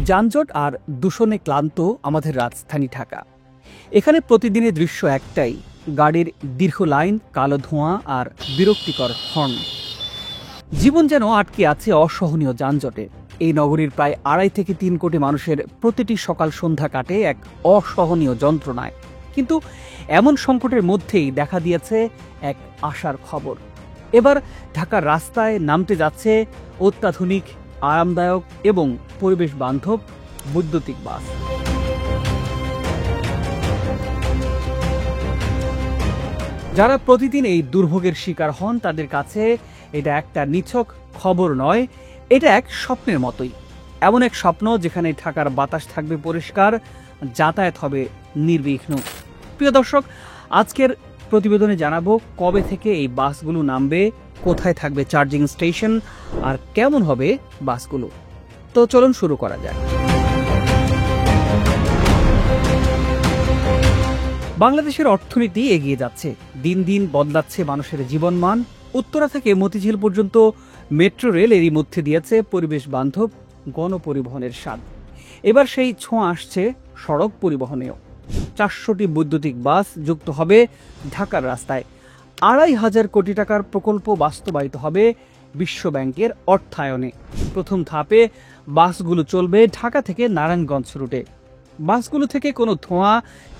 যানজট আর দূষণে ক্লান্ত আমাদের রাজধানী ঢাকা। এখানে প্রতিদিনের দৃশ্য একটাই, গাড়ির দীর্ঘ লাইন, কালো ধোঁয়া আর বিরক্তিকর হর্ন। জীবন যেন আটকে আছে অসহনীয় যানজটে। এই নগরীর প্রায় 2.5 থেকে 3 কোটি মানুষের প্রতিটি সকাল সন্ধ্যা কাটে এক অসহনীয় যন্ত্রণায়। কিন্তু এমন সংকটের মধ্যেই দেখা দিয়েছে এক আশার খবর। এবার ঢাকার রাস্তায় নামতে যাচ্ছে অত্যাধুনিক, আরামদায়ক এবং পরিবেশ বান্ধব বৈদ্যুতিক বাস। যারা প্রতিদিন এই দুর্ভোগের শিকার হন তাদের কাছে এটা একটা নিছক খবর নয়, এটা এক স্বপ্নের মতোই। এমন এক স্বপ্ন যেখানে ঢাকার বাতাস থাকবে পরিষ্কার, যাতায়াত হবে নির্বিঘ্ন। প্রিয় দর্শক, আজকের প্রতিবেদনে জানাবো কবে থেকে এই বাসগুলো নামবে, কোথায় থাকবে চার্জিং স্টেশন, আর কেমন হবে বাসগুলো। তো চলুন শুরু করা যাক। বাংলাদেশের অর্থনীতি এগিয়ে যাচ্ছে, দিন দিন বদলাচ্ছে মানুষের জীবনমান। উত্তরা থেকে মতিঝিল পর্যন্ত মেট্রো রেল এরই মধ্যে দিয়েছে পরিবেশ বান্ধব গণপরিবহনের স্বাদ। এবার সেই ছোঁয়া আসছে সড়ক পরিবহনেও। 400টি বৈদ্যুতিক বাস যুক্ত হবে ঢাকার রাস্তায়। 2,500 কোটি টাকার প্রকল্প বাস্তবায়িত হবে বিশ্ব ব্যাংকের অর্থায়নে। প্রথম ধাপে বাসগুলো চলবে ঢাকা থেকে নারায়ণগঞ্জ রুটে। বাসগুলো থেকে কোনো ধোঁয়া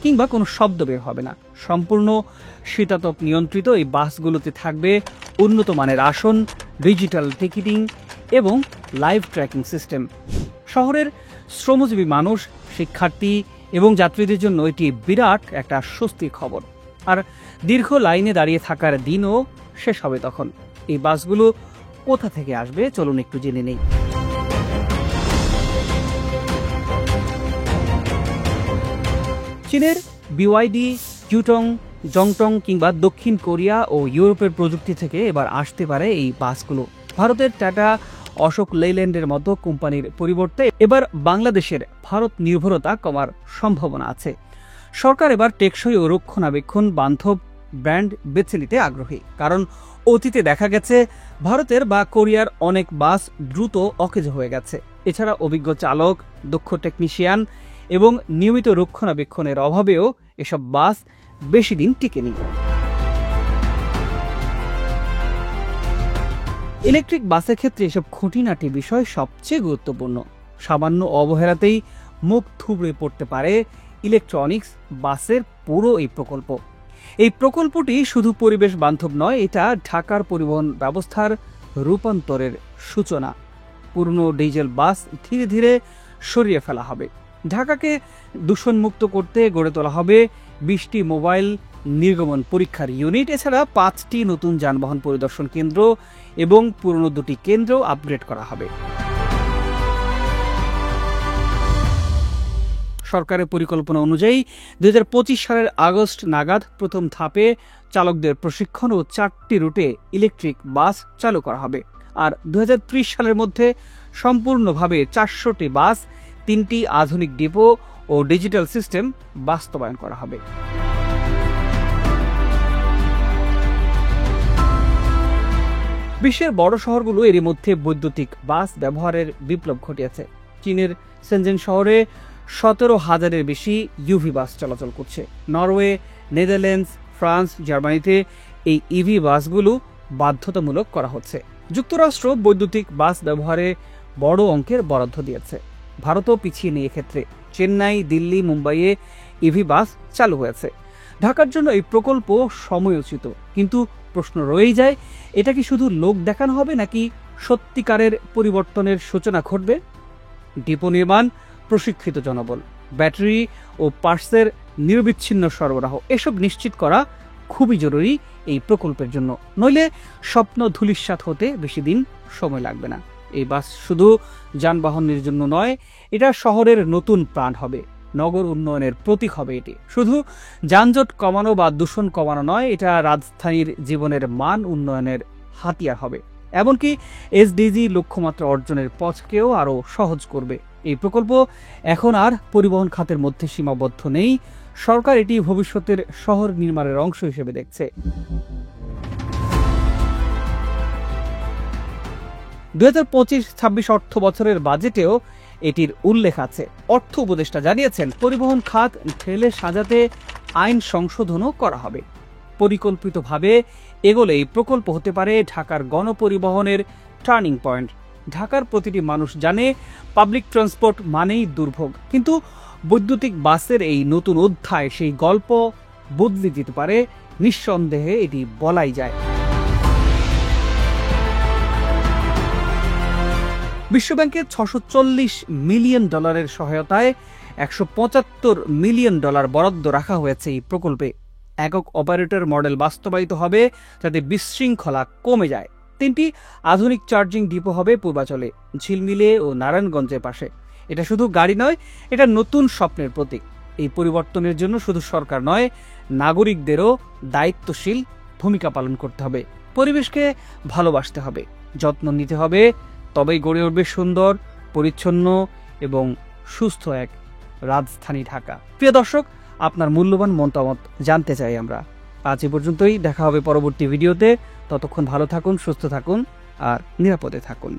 কিংবা কোনো শব্দ বের হবে না। সম্পূর্ণ শীতাতপ নিয়ন্ত্রিত এই বাসগুলোতে থাকবে উন্নত মানের আসন, ডিজিটাল টিকিটিং এবং লাইভ ট্র্যাকিং সিস্টেম। শহরের শ্রমজীবী মানুষ, শিক্ষার্থী এবং যাত্রীদের জন্য এটি বিরাট একটা স্বস্তির খবর। আর দীর্ঘ লাইনে দাঁড়িয়ে থাকার দিনও শেষ হবে তখন। এই বাসগুলো কোথা থেকে আসবে চলুন একটু জেনে নেই। চীনের বিওয়াইডি, ইউটং, জংটং কিংবা দক্ষিণ কোরিয়া ও ইউরোপের প্রযুক্তি থেকে এবার আসতে পারে এই বাসগুলো। ভারতের টাটা, অশোক লেল্যান্ডের মতো কোম্পানির পরিবর্তে এবার বাংলাদেশের ভারত নির্ভরতা কমার সম্ভাবনা আছে। সরকার এবার টেকসই ও রক্ষণাবেক্ষণ বান্ধব ব্র্যান্ড বেছে নিতে আগ্রহী। কারণ অতীতে দেখা গেছে ভারতের বা কোরিয়ার অনেক বাস দ্রুত অকেজ হয়ে গেছে। এছাড়া অভিজ্ঞ চালক, দক্ষ টেকনিশিয়ান এবং নিয়মিত রক্ষণাবেক্ষণের অভাবেও এসব বাস বেশি দিন টিকেনি। ইলেকট্রিক বাসের ক্ষেত্রে এসব খুঁটিনাটি বিষয় সবচেয়ে গুরুত্বপূর্ণ। সামান্য অবহেলাতেই মুখ থুবড়ে পড়তে পারে ইলেকট্রনিক্স বাসের পুরো এই প্রকল্প। এই প্রকল্পটি শুধু পরিবেশ বান্ধব নয়, এটা ঢাকার পরিবহন ব্যবস্থার রূপান্তরের সূচনা। পুরনো ডিজেল বাস ধীরে ধীরে সরিয়ে ফেলা হবে। ঢাকাকে দূষণমুক্ত করতে গড়ে তোলা হবে 20টি মোবাইল নির্গমন পরীক্ষার ইউনিট। এছাড়া 5টি নতুন যানবাহন পরিদর্শন কেন্দ্র এবং পুরনো 2টি কেন্দ্র আপগ্রেড করা হবে। সরকারের পরিকল্পনা অনুযায়ী 2025 সালের আগস্ট নাগাদ প্রথম ধাপে চালকদের প্রশিক্ষণ ও 4টি রুটে ইলেকট্রিক বাস চালু করা হবে। আর 2030 সালের মধ্যে সম্পূর্ণভাবে 400টি বাস, 3টি আধুনিক ডিপো ও ডিজিটাল সিস্টেম বাস্তবায়ন করা হবে। বিশ্বের বড় শহরগুলো এরই মধ্যে বৈদ্যুতিক বাস ব্যবহারের বিপ্লব ঘটিয়েছে। চীনের সেনজেন শহরে 17,000-এর বেশি ইউভি বাস চলাচল করছে। নরওয়ে, নেদারল্যান্ডস, ফ্রান্স, জার্মানিতে এই ইভি বাসগুলো বাধ্যতামূলক করা হচ্ছে। যুক্তরাষ্ট্র বৈদ্যুতিক বাস ব্যবহারে বড় অঙ্কের বরাদ্দ দিয়েছে। ভারতও পিছিয়ে নেই এক্ষেত্রে। চেন্নাই, দিল্লি, মুম্বাইয়ে ইভি বাস চালু হয়েছে। ঢাকার জন্য এই প্রকল্প সময়োচিত, কিন্তু প্রশ্ন রয়েই যায়, এটা কি শুধু লোক দেখানো হবে নাকি সত্যিকারের পরিবর্তনের সূচনা ঘটবে? ডিপো নির্মাণ, প্রশিক্ষিত জনবল, ব্যাটারি ও পার্টসের নিরবিচ্ছিন্ন সরবরাহ এসব নিশ্চিত করা খুবই জরুরি এই প্রকল্পের জন্য। নইলে স্বপ্ন ধূলিসাৎ হতে বেশি দিন সময় লাগবে না। এই বাস শুধু যানবাহনের জন্য নয়, এটা শহরের নতুন প্রাণ হবে, নগর উন্নয়নের প্রতীক হবে। এটি শুধু যানজট কমানো বা দূষণ কমানো নয়, এটা রাজধানীর জীবনের মান উন্নয়নের হাতিয়ার হবে। এমনকি এসডিজি লক্ষ্যমাত্রা অর্জনের পথকেও আরও সহজ করবে। এই প্রকল্প এখন আর পরিবহন খাতের মধ্যে সীমাবদ্ধ নেই। সরকার এটি ভবিষ্যতের শহর নির্মাণের অংশ হিসেবে দেখছে। 2025-26 অর্থ বছরের বাজেটেও এটির উল্লেখ আছে। অর্থ উপদেষ্টা জানিয়েছেন, পরিবহন খাত ঢেলে সাজাতে আইন সংশোধনও করা হবে। পরিকল্পিতভাবে এগোলে এই প্রকল্প হতে পারে ঢাকার গণপরিবহনের টার্নিং পয়েন্ট। ঢাকার প্রতিটি মানুষ জানে পাবলিক ট্রান্সপোর্ট মানেই দুর্ভোগ, কিন্তু বৈদ্যুতিক বাসের এই নতুন অধ্যায় সেই গল্প বদলে দিতে পারে, নিঃসন্দেহে এটি বলাই যায়। বিশ্বব্যাংকের $640 মিলিয়ন সহায়তায় $175 মিলিয়ন বরাদ্দ রাখা হয়েছে এই প্রকল্পে। একক অপারেটর মডেল বাস্তবায়িত হবে যাতে বিশৃঙ্খলা কমে যায়। 3টি আধুনিক চার্জিং ডিপো হবে পূর্বাচলে, ঝিলমিলে ও নারায়ণগঞ্জের পাশে। এটা শুধু গাড়ি নয়, এটা নতুন স্বপ্নের প্রতীক। এই পরিবর্তনের জন্য শুধু সরকার নয়, নাগরিকদেরও দায়িত্বশীল ভূমিকা পালন করতে হবে। পরিবেশকে ভালোবাসতে হবে, যত্ন নিতে হবে, তবেই গড়ে উঠবে সুন্দর, পরিচ্ছন্ন এবং সুস্থ এক রাজধানী ঢাকা। প্রিয় দর্শক, আপনার মূল্যবান মতামত জানতে চাই আমরা। আজ এ পর্যন্তই, দেখা হবে পরবর্তী ভিডিওতে। ততক্ষণ ভালো থাকুন, সুস্থ থাকুন আর নিরাপদে থাকুন।